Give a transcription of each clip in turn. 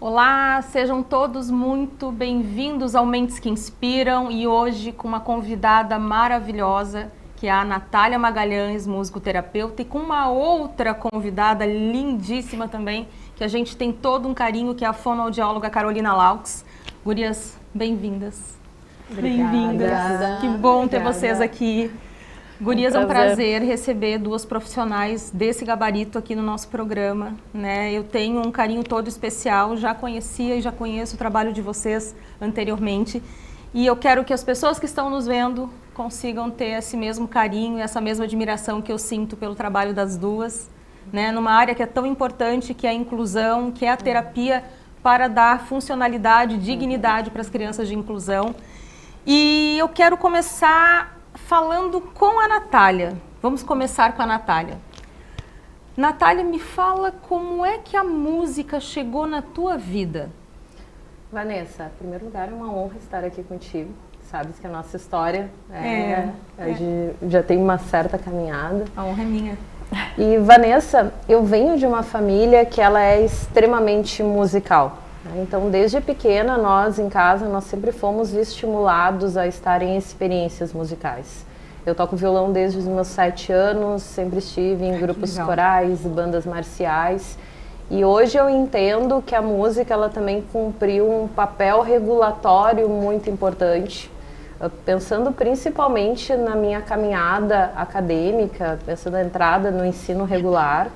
Olá, sejam todos muito bem-vindos ao Mentes que Inspiram e hoje com uma convidada maravilhosa, que é a Natália Magalhães, musicoterapeuta, e com uma outra convidada lindíssima também, que a gente tem todo um carinho, que é a fonoaudióloga Carolina Laux. Gurias, bem-vindas. Bem-vindas. Que bom ter vocês aqui. Gurias, é um prazer receber duas profissionais desse gabarito aqui no nosso programa, né? Eu tenho um carinho todo especial, já conhecia e já conheço o trabalho de vocês anteriormente. E eu quero que as pessoas que estão nos vendo consigam ter esse mesmo carinho, essa mesma admiração que eu sinto pelo trabalho das duas, né? Numa área que é tão importante, que é a inclusão, que é a terapia para dar funcionalidade, dignidade para as crianças de inclusão. E eu quero começar falando com a Natália. Vamos começar com a Natália. Natália, me fala como é que a música chegou na tua vida? Vanessa, em primeiro lugar, é uma honra estar aqui contigo. Sabes que a nossa história já tem uma certa caminhada. A honra é minha. E, Vanessa, eu venho de uma família que ela é extremamente musical. Então, desde pequena, nós em casa, nós sempre fomos estimulados a estar em experiências musicais. Eu toco violão desde os meus 7 anos, sempre estive em grupos corais, bandas marciais. E hoje eu entendo que a música, ela também cumpriu um papel regulatório muito importante. Pensando principalmente na minha caminhada acadêmica, pensando na entrada no ensino regular,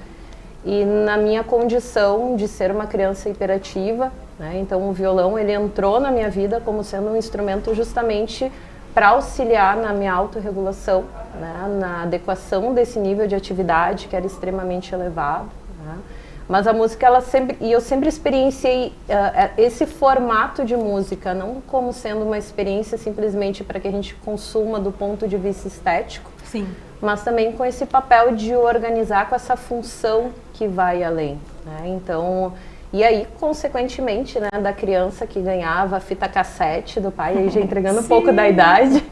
e na minha condição de ser uma criança hiperativa, né? Então o violão ele entrou na minha vida como sendo um instrumento justamente para auxiliar na minha autorregulação, né? Na adequação desse nível de atividade que era extremamente elevado, né? Mas a música, eu sempre experienciei esse formato de música, não como sendo uma experiência simplesmente para que a gente consuma do ponto de vista estético, sim, mas também com esse papel de organizar com essa função que vai além, né? Então, e aí, consequentemente, né, da criança que ganhava a fita cassete do pai, aí já entregando um pouco da idade,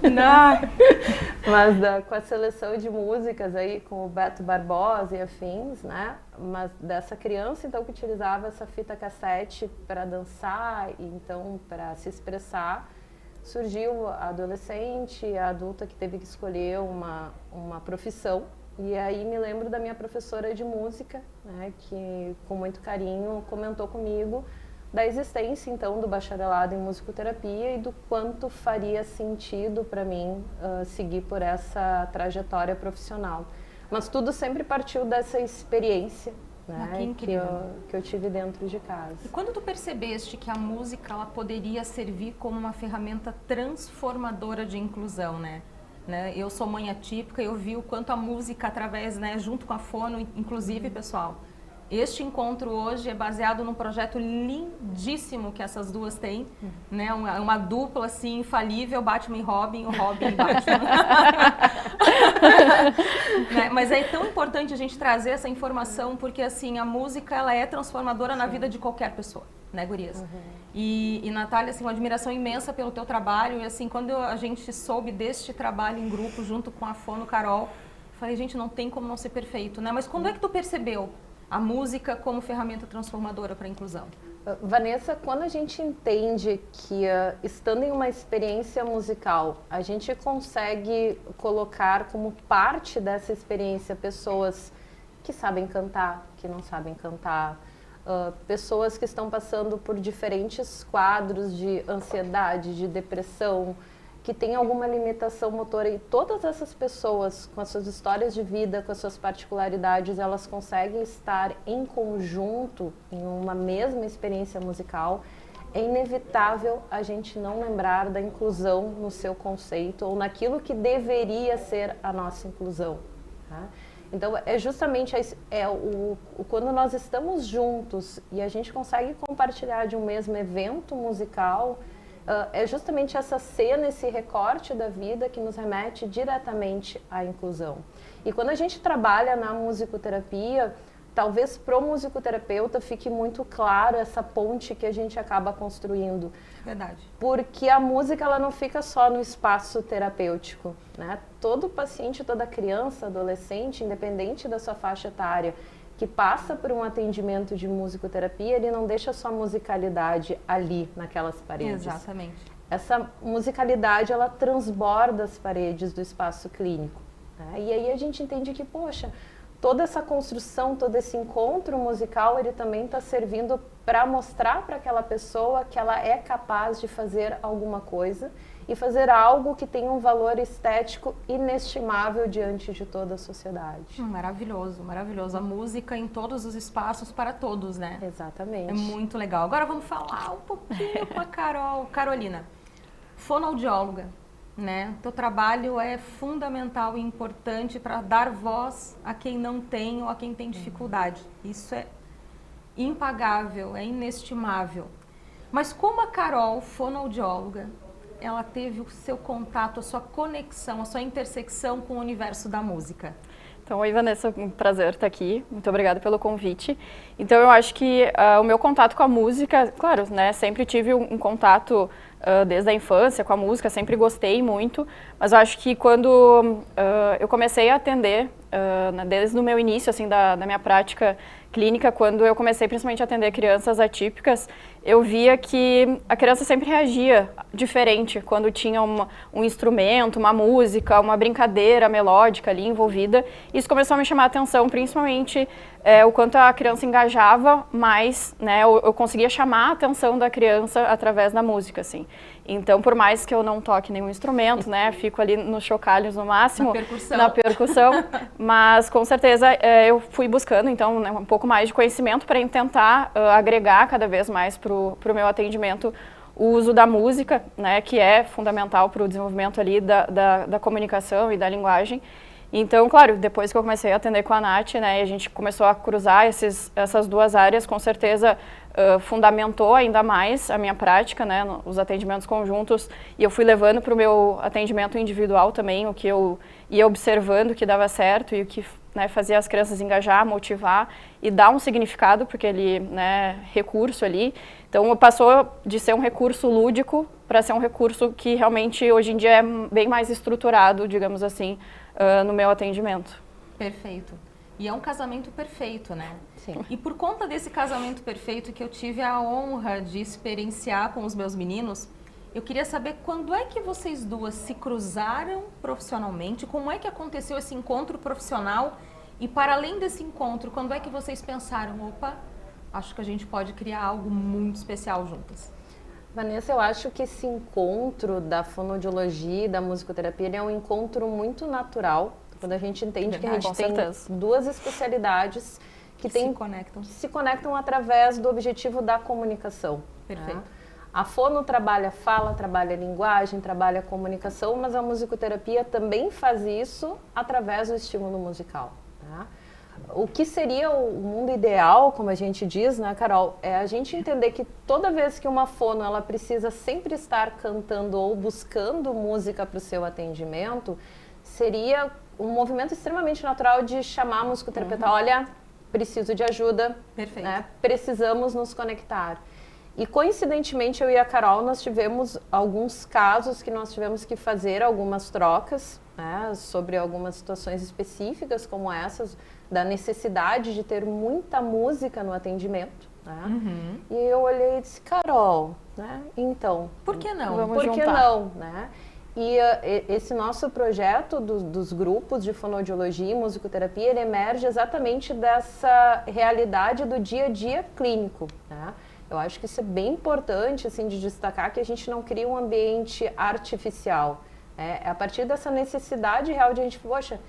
mas com a seleção de músicas aí, com o Beto Barbosa e afins, né? Mas dessa criança, então, que utilizava essa fita cassete para dançar e, então, para se expressar, surgiu a adolescente, a adulta que teve que escolher uma profissão. E aí me lembro da minha professora de música, né, que com muito carinho comentou comigo da existência então do bacharelado em musicoterapia e do quanto faria sentido para mim seguir por essa trajetória profissional. Mas tudo sempre partiu dessa experiência, né, que eu tive dentro de casa. E quando tu percebeste que a música ela poderia servir como uma ferramenta transformadora de inclusão, né? Eu sou mãe atípica, eu vi o quanto a música através, né, junto com a fono, inclusive, pessoal, este encontro hoje é baseado num projeto lindíssimo que essas duas têm, né, uma dupla assim infalível, Batman e Robin, o Robin e Batman. Né? Mas é tão importante a gente trazer essa informação porque assim a música ela é transformadora na vida de qualquer pessoa, né, gurias? E Natália, assim, uma admiração imensa pelo teu trabalho e assim quando a gente soube deste trabalho em grupo junto com a Fono Carol, falei, gente, não tem como não ser perfeito, né? Mas quando é que tu percebeu a música como ferramenta transformadora para a inclusão? Vanessa, quando a gente entende que estando em uma experiência musical, a gente consegue colocar como parte dessa experiência pessoas que sabem cantar, que não sabem cantar, pessoas que estão passando por diferentes quadros de ansiedade, de depressão, que tem alguma limitação motora, e todas essas pessoas com as suas histórias de vida, com as suas particularidades, elas conseguem estar em conjunto em uma mesma experiência musical. É inevitável a gente não lembrar da inclusão no seu conceito ou naquilo que deveria ser a nossa inclusão, tá? Então, é justamente quando nós estamos juntos e a gente consegue compartilhar de um mesmo evento musical, é justamente essa cena, esse recorte da vida que nos remete diretamente à inclusão. E quando a gente trabalha na musicoterapia, talvez para o musicoterapeuta fique muito claro essa ponte que a gente acaba construindo. Verdade. Porque a música ela não fica só no espaço terapêutico, né? Todo paciente, toda criança, adolescente, independente da sua faixa etária, que passa por um atendimento de musicoterapia, ele não deixa só a musicalidade ali, naquelas paredes. Exatamente. Essa musicalidade, ela transborda as paredes do espaço clínico, né? E aí a gente entende que, poxa, toda essa construção, todo esse encontro musical, ele também está servindo para mostrar para aquela pessoa que ela é capaz de fazer alguma coisa e fazer algo que tem um valor estético inestimável diante de toda a sociedade. Maravilhoso, maravilhoso. A música em todos os espaços para todos, né? Exatamente. É muito legal. Agora vamos falar um pouquinho com a Carol. Carolina, fonoaudióloga, né? Teu trabalho é fundamental e importante para dar voz a quem não tem ou a quem tem dificuldade. Isso é impagável, é inestimável. Mas como a Carol, fonoaudióloga, ela teve o seu contato, a sua conexão, a sua intersecção com o universo da música? Então, oi Vanessa, um prazer estar aqui, muito obrigada pelo convite. Então, eu acho que o meu contato com a música, claro, né, sempre tive um contato desde a infância com a música, sempre gostei muito, mas eu acho que quando eu comecei a atender, desde o meu início, assim, da minha prática clínica, quando eu comecei principalmente a atender crianças atípicas, eu via que a criança sempre reagia diferente quando tinha um instrumento, uma música, uma brincadeira melódica ali envolvida. Isso começou a me chamar a atenção, principalmente o quanto a criança engajava mais, né? Eu conseguia chamar a atenção da criança através da música, assim. Então, por mais que eu não toque nenhum instrumento, né, fico ali nos chocalhos no máximo, na percussão, mas com certeza eu fui buscando, então, né, um pouco mais de conhecimento para tentar agregar cada vez mais para o meu atendimento o uso da música, né, que é fundamental para o desenvolvimento ali da comunicação e da linguagem. Então, claro, depois que eu comecei a atender com a Nath, né, e a gente começou a cruzar essas duas áreas, com certeza fundamentou ainda mais a minha prática, né, os atendimentos conjuntos, e eu fui levando para o meu atendimento individual também, o que eu ia observando que dava certo e o que, né, fazia as crianças engajar, motivar e dar um significado, porque ele, né, recurso ali. Então, passou de ser um recurso lúdico para ser um recurso que realmente hoje em dia é bem mais estruturado, digamos assim, no meu atendimento. Perfeito. E é um casamento perfeito, né? Sim. E por conta desse casamento perfeito que eu tive a honra de experienciar com os meus meninos, eu queria saber quando é que vocês duas se cruzaram profissionalmente, como é que aconteceu esse encontro profissional e para além desse encontro, quando é que vocês pensaram, opa, acho que a gente pode criar algo muito especial juntas? Vanessa, eu acho que esse encontro da fonoaudiologia e da musicoterapia ele é um encontro muito natural, quando a gente entende que a gente tem duas especialidades que se conectam através do objetivo da comunicação. Perfeito. Né? A fono trabalha fala, trabalha linguagem, trabalha comunicação, mas a musicoterapia também faz isso através do estímulo musical. Né? O que seria o mundo ideal, como a gente diz, né, Carol, é a gente entender que toda vez que uma fono ela precisa sempre estar cantando ou buscando música para o seu atendimento, seria um movimento extremamente natural de chamar a musicoterapeuta, olha, preciso de ajuda, né, precisamos nos conectar. E coincidentemente eu e a Carol, nós tivemos alguns casos que nós tivemos que fazer algumas trocas, né, sobre algumas situações específicas como essas, da necessidade de ter muita música no atendimento. Né? E eu olhei e disse, Carol, né, então... Por que não? Por que não? Né? E esse nosso projeto dos grupos de fonoaudiologia e musicoterapia, ele emerge exatamente dessa realidade do dia a dia clínico. Né? Eu acho que isso é bem importante, assim, de destacar que a gente não cria um ambiente artificial. É a partir dessa necessidade real de a gente, poxa,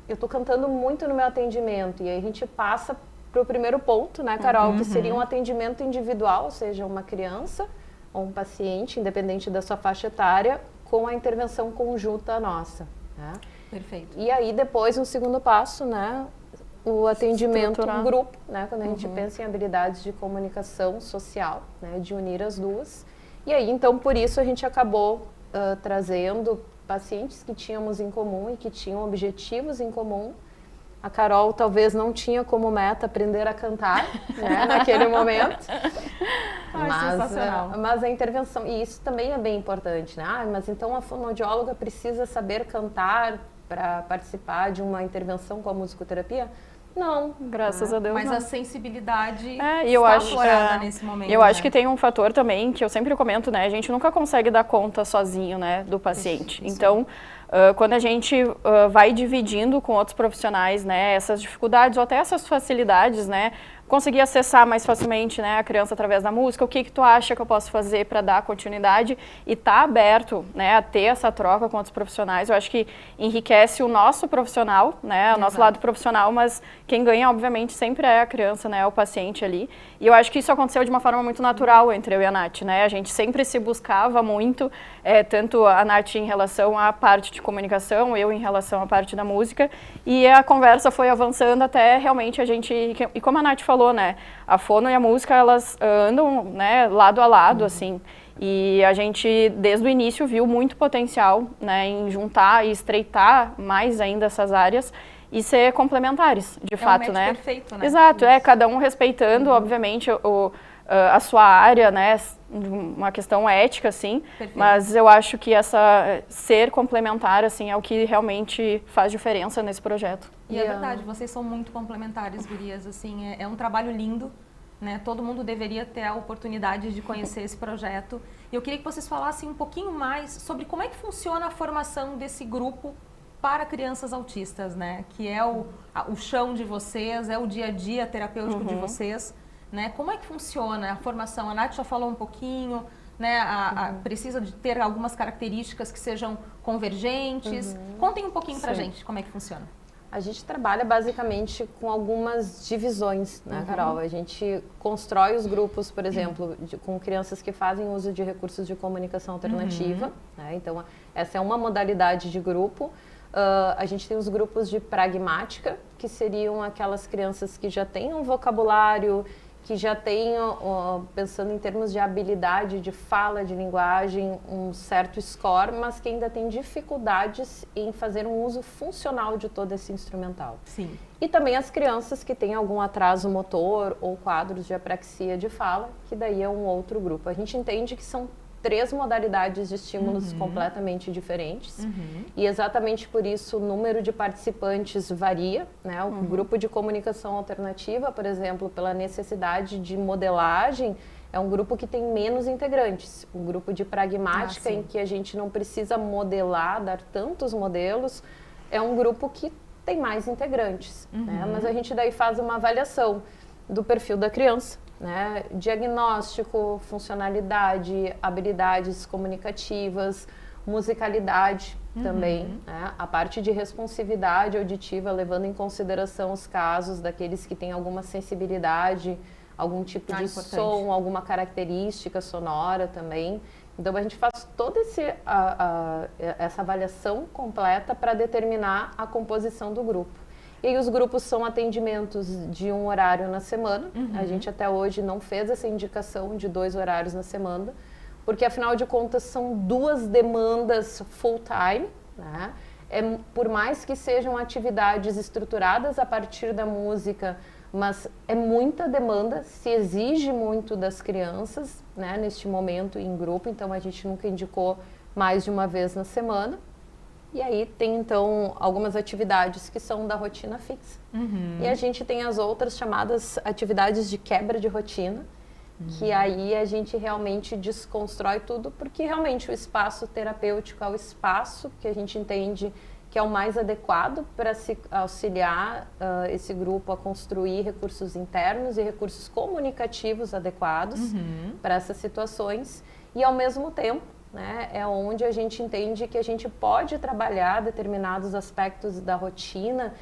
eu estou cantando muito no meu atendimento. E aí a gente passa para o primeiro ponto, né, Carol, que seria um atendimento individual, ou seja, uma criança ou um paciente, independente da sua faixa etária, com a intervenção conjunta nossa. Né? Perfeito. E aí depois, no segundo passo, né, o atendimento em grupo, né, quando a gente pensa em habilidades de comunicação social, né, de unir as duas. E aí, então, por isso a gente acabou trazendo pacientes que tínhamos em comum e que tinham objetivos em comum. A Carol talvez não tinha como meta aprender a cantar, né, naquele momento. Mas a intervenção, e isso também é bem importante, né? Mas então a fonoaudióloga precisa saber cantar para participar de uma intervenção com a musicoterapia? Não. Graças a Deus Mas não. a sensibilidade E eu está acho, aflorada nesse momento. Eu acho que tem um fator também, que eu sempre comento, né? A gente nunca consegue dar conta sozinho, né, do paciente. Isso. Então, quando a gente vai dividindo com outros profissionais, né, essas dificuldades ou até essas facilidades, né, conseguir acessar mais facilmente, né, a criança através da música, o que tu acha que eu posso fazer para dar continuidade e tá aberto, né, a ter essa troca com outros profissionais, eu acho que enriquece o nosso profissional, né, o nosso lado profissional, mas quem ganha, obviamente, sempre é a criança, né, o paciente ali. E eu acho que isso aconteceu de uma forma muito natural entre eu e a Nath, né, a gente sempre se buscava muito, tanto a Nath em relação à parte de comunicação, eu em relação à parte da música, e a conversa foi avançando até realmente a gente, e como a Nath falou, né, a fono e a música, elas andam, né, lado a lado, assim, e a gente, desde o início, viu muito potencial, né, em juntar e estreitar mais ainda essas áreas e ser complementares, de fato, né? Perfeito, né? Exato, cada um respeitando, obviamente, a sua área, né, uma questão ética, assim, mas eu acho que ser complementar, assim, é o que realmente faz diferença nesse projeto. E é verdade, vocês são muito complementares, gurias, assim, é um trabalho lindo, né, todo mundo deveria ter a oportunidade de conhecer esse projeto. E eu queria que vocês falassem um pouquinho mais sobre como é que funciona a formação desse grupo para crianças autistas, né, que é o chão de vocês, é o dia a dia terapêutico de vocês. Né? Como é que funciona a formação? A Nath já falou um pouquinho, né? Precisa de ter algumas características que sejam convergentes. Contem um pouquinho pra gente como é que funciona. A gente trabalha basicamente com algumas divisões, né, Carol? A gente constrói os grupos, por exemplo, com crianças que fazem uso de recursos de comunicação alternativa. Né? Então, essa é uma modalidade de grupo. A gente tem os grupos de pragmática, que seriam aquelas crianças que já têm um vocabulário, que já tenham, pensando em termos de habilidade de fala, de linguagem, um certo score, mas que ainda tem dificuldades em fazer um uso funcional de todo esse instrumental. Sim. E também as crianças que têm algum atraso motor ou quadros de apraxia de fala, que daí é um outro grupo. A gente entende que são 3 modalidades de estímulos completamente diferentes e exatamente por isso o número de participantes varia, né? O grupo de comunicação alternativa, por exemplo, pela necessidade de modelagem, é um grupo que tem menos integrantes. O grupo de pragmática, em que a gente não precisa modelar, dar tantos modelos, é um grupo que tem mais integrantes, né? Mas a gente daí faz uma avaliação do perfil da criança, né? Diagnóstico, funcionalidade, habilidades comunicativas, musicalidade também, né? A parte de responsividade auditiva, levando em consideração os casos daqueles que têm alguma sensibilidade, algum tipo de som, alguma característica sonora também. Então a gente faz toda essa avaliação completa para determinar a composição do grupo. E aí os grupos são atendimentos de um horário na semana. A gente até hoje não fez essa indicação de 2 horários na semana, porque afinal de contas são 2 demandas full time, né? Por mais que sejam atividades estruturadas a partir da música, mas é muita demanda, se exige muito das crianças, né, neste momento em grupo, então a gente nunca indicou mais de uma vez na semana. E aí tem, então, algumas atividades que são da rotina fixa. E a gente tem as outras chamadas atividades de quebra de rotina, que aí a gente realmente desconstrói tudo, porque realmente o espaço terapêutico é o espaço que a gente entende que é o mais adequado para se auxiliar esse grupo a construir recursos internos e recursos comunicativos adequados para essas situações. E, ao mesmo tempo, né, é onde a gente entende que a gente pode trabalhar determinados aspectos da rotina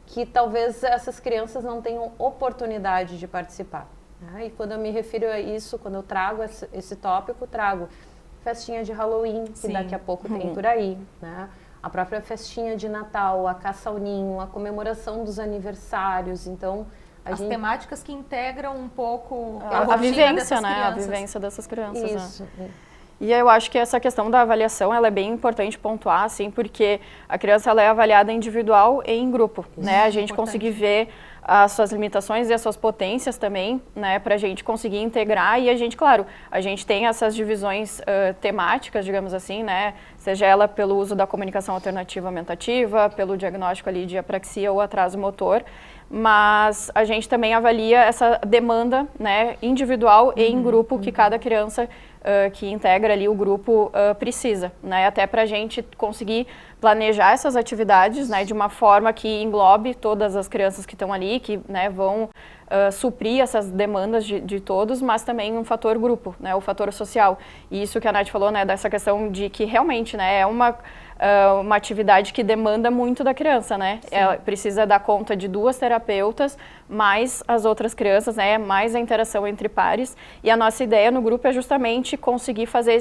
que talvez essas crianças não tenham oportunidade de participar. Né? E quando eu me refiro a isso, quando eu trago esse tópico, trago festinha de Halloween, que daqui a pouco tem por aí, né? A própria festinha de Natal, a caça ao ninho, a comemoração dos aniversários. Então, as temáticas que integram um pouco a vivência, né? A vivência dessas crianças. Isso. Né? E eu acho que essa questão da avaliação, ela é bem importante pontuar, assim, porque a criança ela é avaliada individual e em grupo, né? A gente conseguir ver as suas limitações e as suas potências também, né, para a gente conseguir integrar. E a gente, claro, a gente tem essas divisões temáticas, digamos assim, né, seja ela pelo uso da comunicação alternativa aumentativa, pelo diagnóstico ali de apraxia ou atraso motor, mas a gente também avalia essa demanda, né, individual e em grupo que cada criança que integra ali o grupo precisa, né, até para a gente conseguir planejar essas atividades, né, de uma forma que englobe todas as crianças que estão ali, que, né, vão suprir essas demandas de todos, mas também um fator grupo, né, o fator social. E isso que a Nath falou, né, dessa questão de que realmente, né, é uma atividade que demanda muito da criança, né? Ela precisa dar conta de 2 terapeutas, mais as outras crianças, né? Mais a interação entre pares. E a nossa ideia no grupo é justamente conseguir fazer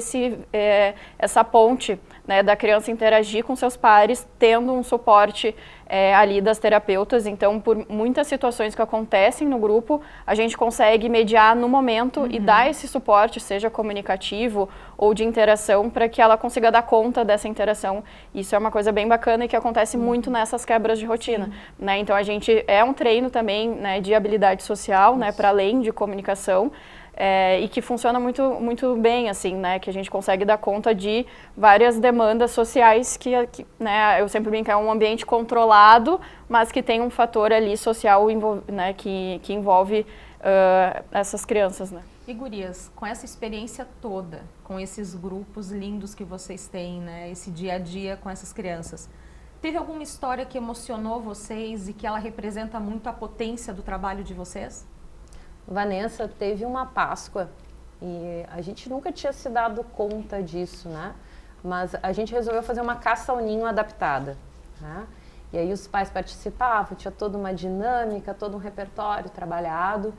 essa ponte, né, da criança interagir com seus pares, tendo um suporte ali das terapeutas. Então, por muitas situações que acontecem no grupo, a gente consegue mediar no momento e dar esse suporte, seja comunicativo ou de interação, para que ela consiga dar conta dessa interação. Isso é uma coisa bem bacana e que acontece muito nessas quebras de rotina, né? Então, a gente é um treino também, né, de habilidade social, né, para além de comunicação. E que funciona muito, muito bem, assim, né, que a gente consegue dar conta de várias demandas sociais que né, eu sempre brinco, é um ambiente controlado, mas que tem um fator ali social, né, que envolve essas crianças, né. E gurias, com essa experiência toda, com esses grupos lindos que vocês têm, né, esse dia a dia com essas crianças, teve alguma história que emocionou vocês e que ela representa muito a potência do trabalho de vocês? Vanessa, teve uma Páscoa e a gente nunca tinha se dado conta disso, né? Mas a gente resolveu fazer uma caça ao ninho adaptada, né? E aí os pais participavam, tinha toda uma dinâmica, todo um repertório trabalhado.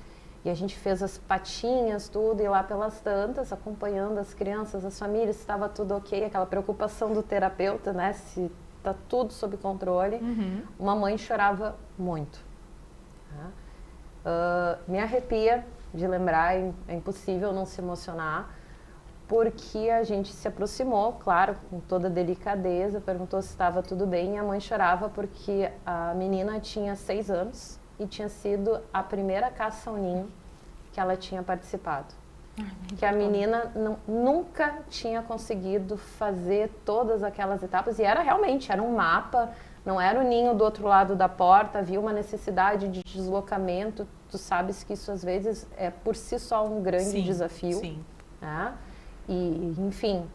E a gente fez as patinhas, tudo, e lá pelas tantas, acompanhando as crianças, as famílias, se estava tudo ok, aquela preocupação do terapeuta, né? Se está tudo sob controle. Uma mãe chorava muito, né? Me arrepia de lembrar, é impossível não se emocionar, porque a gente se aproximou, claro, com toda delicadeza, perguntou se estava tudo bem, e a mãe chorava porque a menina tinha 6 anos e tinha sido a primeira caça ao ninho que ela tinha participado. Que a menina nunca tinha conseguido fazer todas aquelas etapas, e era um mapa. Não era o ninho do outro lado da porta, havia uma necessidade de deslocamento. Tu sabes que isso às vezes é por si só um grande desafio. Sim. Né? E, enfim,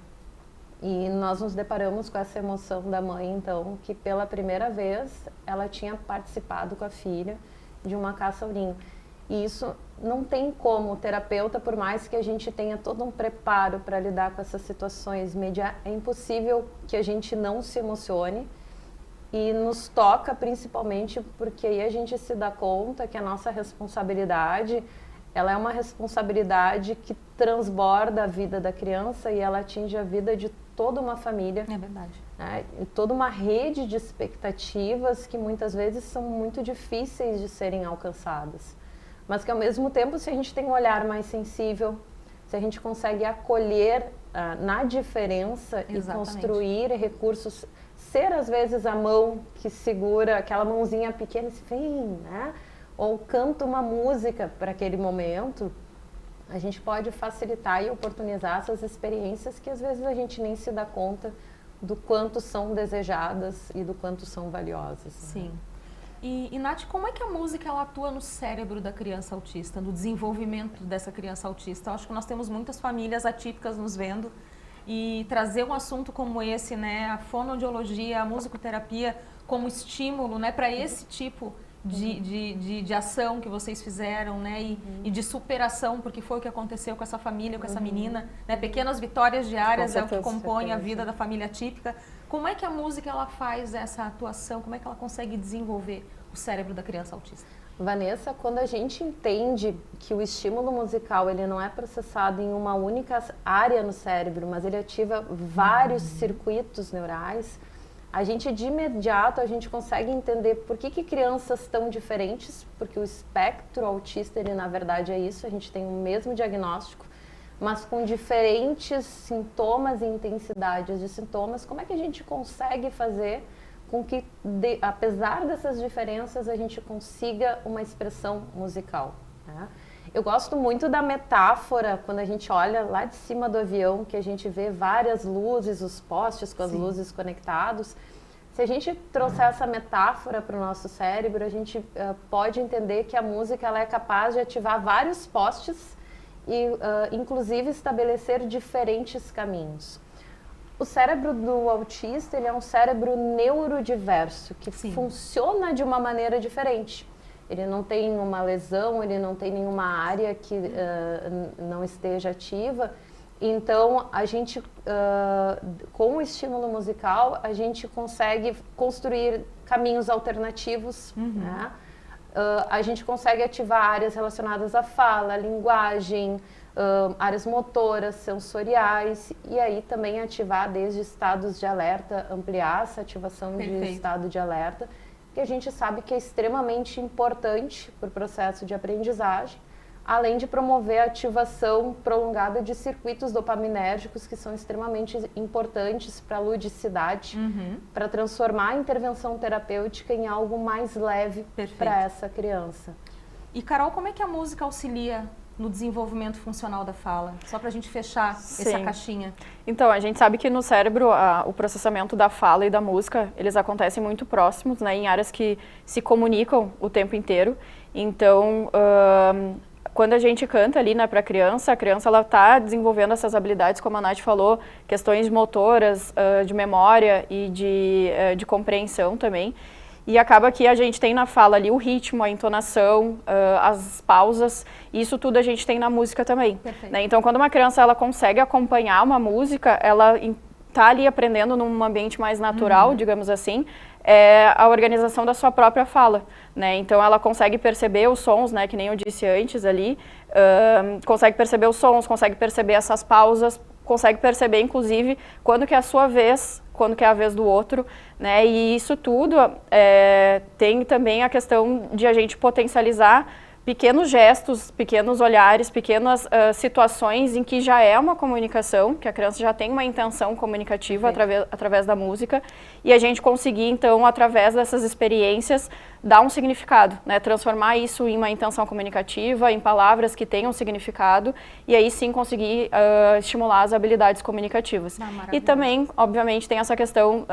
e nós nos deparamos com essa emoção da mãe, então, que pela primeira vez ela tinha participado com a filha de uma caça ao ninho. E isso não tem como, o terapeuta, por mais que a gente tenha todo um preparo para lidar com essas situações, é impossível que a gente não se emocione. E nos toca principalmente porque aí a gente se dá conta que a nossa responsabilidade, ela é uma responsabilidade que transborda a vida da criança e ela atinge a vida de toda uma família. É verdade. Né? E toda uma rede de expectativas que muitas vezes são muito difíceis de serem alcançadas. Mas que ao mesmo tempo, se a gente tem um olhar mais sensível, se a gente consegue acolher na diferença e construir recursos, ser às vezes a mão que segura aquela mãozinha pequena, se vem, né? Ou canta uma música para aquele momento, a gente pode facilitar e oportunizar essas experiências que às vezes a gente nem se dá conta do quanto são desejadas e do quanto são valiosas. Sim. E Nath, como é que a música ela atua no cérebro da criança autista, no desenvolvimento dessa criança autista? Eu acho que nós temos muitas famílias atípicas nos vendo, e trazer um assunto como esse, né, a fonoaudiologia, a musicoterapia como estímulo, né, para esse tipo de ação que vocês fizeram, né, e de superação, porque foi o que aconteceu com essa família, com essa menina, né, pequenas vitórias diárias é o que compõe a vida da família típica. Como é que a música ela faz essa atuação, como é que ela consegue desenvolver o cérebro da criança autista? Vanessa, quando a gente entende que o estímulo musical ele não é processado em uma única área no cérebro, mas ele ativa vários circuitos neurais, a gente de imediato a gente consegue entender por que crianças tão diferentes, porque o espectro autista ele na verdade é isso, a gente tem o mesmo diagnóstico, mas com diferentes sintomas e intensidades de sintomas, como é que a gente consegue fazer com que, apesar dessas diferenças, a gente consiga uma expressão musical, né? Eu gosto muito da metáfora, quando a gente olha lá de cima do avião, que a gente vê várias luzes, os postes com as luzes conectados. Se a gente trouxer essa metáfora para o nosso cérebro, a gente pode entender que a música ela é capaz de ativar vários postes e, inclusive, estabelecer diferentes caminhos. O cérebro do autista ele é um cérebro neurodiverso, que funciona de uma maneira diferente. Ele não tem uma lesão, ele não tem nenhuma área que não esteja ativa. Então, a gente, com o estímulo musical, a gente consegue construir caminhos alternativos, né? A gente consegue ativar áreas relacionadas à fala, à linguagem, áreas motoras, sensoriais, e aí também ativar desde estados de alerta, ampliar essa ativação de estado de alerta, que a gente sabe que é extremamente importante para o processo de aprendizagem, além de promover a ativação prolongada de circuitos dopaminérgicos que são extremamente importantes para a ludicidade, para transformar a intervenção terapêutica em algo mais leve para essa criança. E Carol, como é que a música auxilia no desenvolvimento funcional da fala? Só para a gente fechar essa caixinha. Então, a gente sabe que no cérebro o processamento da fala e da música, eles acontecem muito próximos, né, em áreas que se comunicam o tempo inteiro. Então, quando a gente canta ali, né, para a criança ela está desenvolvendo essas habilidades, como a Nath falou, questões motoras, de memória e de compreensão também. E acaba que a gente tem na fala ali o ritmo, a entonação, as pausas, e isso tudo a gente tem na música também. Né? Então, quando uma criança ela consegue acompanhar uma música, ela está ali aprendendo num ambiente mais natural, digamos assim, a organização da sua própria fala. Né? Então, ela consegue perceber os sons, né, que nem eu disse antes ali, consegue perceber os sons, consegue perceber essas pausas, consegue perceber, inclusive, quando que é a sua vez, quando que é a vez do outro, né? E isso tudo tem também a questão de a gente potencializar pequenos gestos, pequenos olhares, pequenas situações em que já é uma comunicação, que a criança já tem uma intenção comunicativa através da música, e a gente conseguir, então, através dessas experiências, dar um significado, né? Transformar isso em uma intenção comunicativa, em palavras que tenham significado, e aí sim conseguir estimular as habilidades comunicativas. E também, obviamente, tem essa questão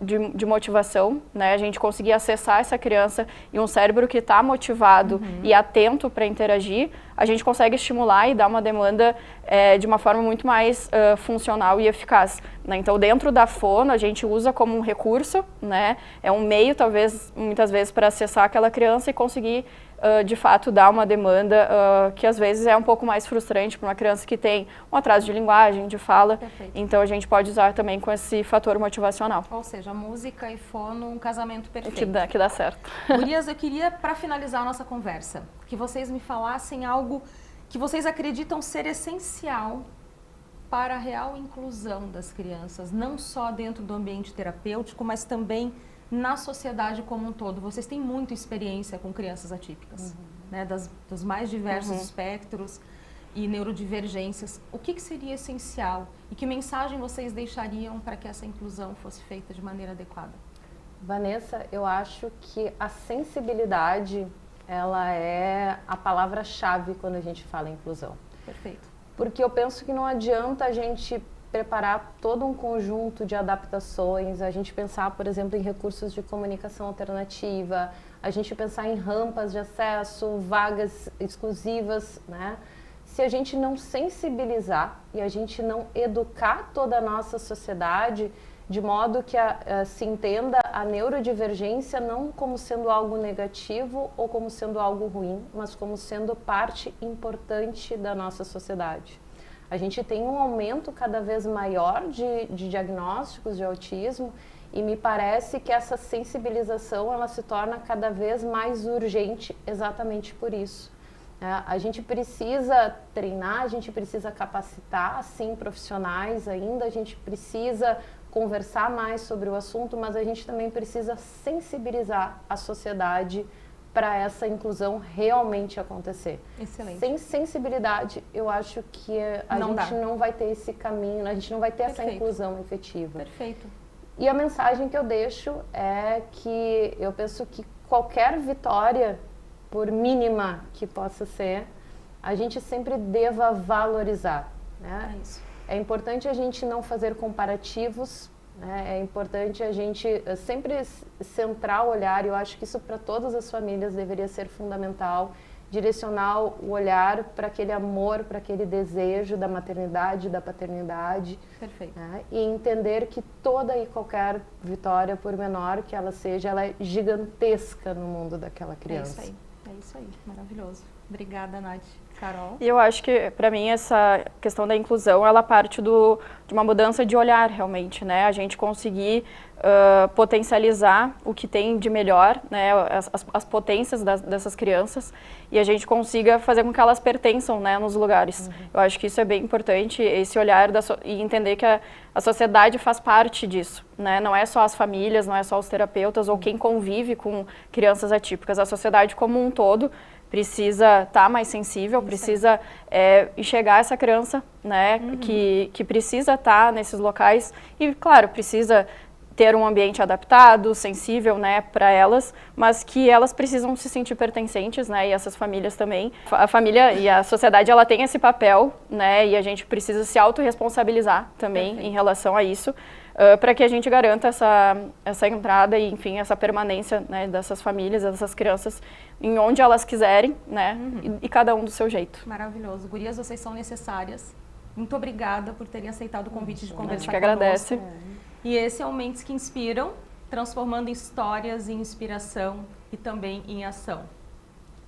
de motivação, né? A gente conseguir acessar essa criança e um cérebro que está motivado e atento para interagir, a gente consegue estimular e dar uma demanda de uma forma muito mais funcional e eficaz. Né? Então, dentro da fono, a gente usa como um recurso, né? É um meio, talvez, muitas vezes, para acessar aquela criança e conseguir, de fato, dar uma demanda que, às vezes, é um pouco mais frustrante para uma criança que tem um atraso de linguagem, de fala. Então, a gente pode usar também com esse fator motivacional. Ou seja, música e fono, um casamento perfeito. Que dá certo. Gurias, eu queria, para finalizar a nossa conversa, que vocês me falassem algo que vocês acreditam ser essencial para a real inclusão das crianças, não só dentro do ambiente terapêutico, mas também na sociedade como um todo. Vocês têm muita experiência com crianças atípicas, né, dos mais diversos espectros e neurodivergências. O que seria essencial e que mensagem vocês deixariam para que essa inclusão fosse feita de maneira adequada? Vanessa, eu acho que a sensibilidade, ela é a palavra-chave quando a gente fala em inclusão. Perfeito. Porque eu penso que não adianta a gente preparar todo um conjunto de adaptações, a gente pensar, por exemplo, em recursos de comunicação alternativa, a gente pensar em rampas de acesso, vagas exclusivas, né? Se a gente não sensibilizar e a gente não educar toda a nossa sociedade de modo que se entenda a neurodivergência não como sendo algo negativo ou como sendo algo ruim, mas como sendo parte importante da nossa sociedade. A gente tem um aumento cada vez maior de diagnósticos de autismo e me parece que essa sensibilização ela se torna cada vez mais urgente exatamente por isso. A gente precisa treinar, a gente precisa capacitar, sim, profissionais ainda, a gente precisa conversar mais sobre o assunto, mas a gente também precisa sensibilizar a sociedade para essa inclusão realmente acontecer. Excelente. Sem sensibilidade, eu acho que a gente não vai ter esse caminho, a gente não vai ter essa inclusão efetiva. Perfeito. E a mensagem que eu deixo é que eu penso que qualquer vitória, por mínima que possa ser, a gente sempre deva valorizar, né? É isso. É importante a gente não fazer comparativos, né? É importante a gente sempre centrar o olhar, e eu acho que isso para todas as famílias deveria ser fundamental, direcionar o olhar para aquele amor, para aquele desejo da maternidade, da paternidade. Perfeito. Né? E entender que toda e qualquer vitória, por menor que ela seja, ela é gigantesca no mundo daquela criança. É isso aí, maravilhoso. Obrigada, Nath. Carol? E eu acho que, para mim, essa questão da inclusão, ela parte de uma mudança de olhar, realmente, né? A gente conseguir potencializar o que tem de melhor, né? As potências dessas crianças, e a gente consiga fazer com que elas pertençam, né, nos lugares. Eu acho que isso é bem importante, esse olhar e entender que a sociedade faz parte disso, né? Não é só as famílias, não é só os terapeutas ou quem convive com crianças atípicas. A sociedade como um todo precisa estar mais sensível, precisa enxergar essa criança, né, que precisa estar nesses locais e, claro, precisa ter um ambiente adaptado, sensível, né, para elas, mas que elas precisam se sentir pertencentes, né, e essas famílias também. A família e a sociedade, ela tem esse papel, né, e a gente precisa se autorresponsabilizar também em relação a isso, para que a gente garanta essa entrada e, enfim, essa permanência, né, dessas famílias, dessas crianças, em onde elas quiserem, né, e cada um do seu jeito. Maravilhoso. Gurias, vocês são necessárias. Muito obrigada por terem aceitado o convite de conversar conosco. A gente que agradece. E esse é o Mentes que Inspiram, transformando histórias em inspiração e também em ação.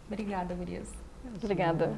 Obrigada, gurias. Obrigada.